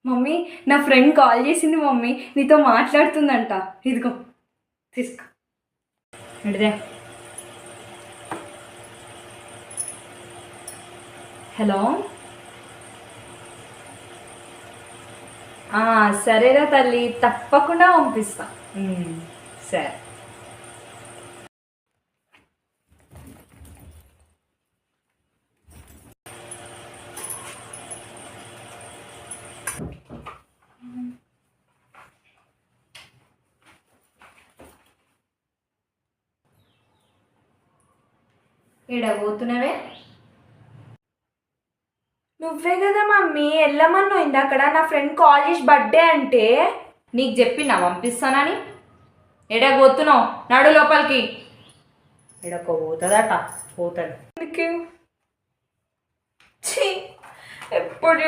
Mummy నా friend call చేసింది mummy, నీతో మాట్లాడుతుందంట. ఇదిగో తీసుకో. ఏంటిదే? హలో, సరేరా తల్లి, తప్పకుండా పంపిస్తా. సరే. పోతున్నావే? నువ్వే కదా మమ్మీ వెళ్ళమన్నావు ఇందాకడ నా ఫ్రెండ్ కాల్ చేసి బర్త్డే అంటే. నీకు చెప్పినా పంపిస్తానని? పోతున్నావు? నడు లోపలికి. ఎడకో పోతుందట, పోతుంది. ఎప్పుడు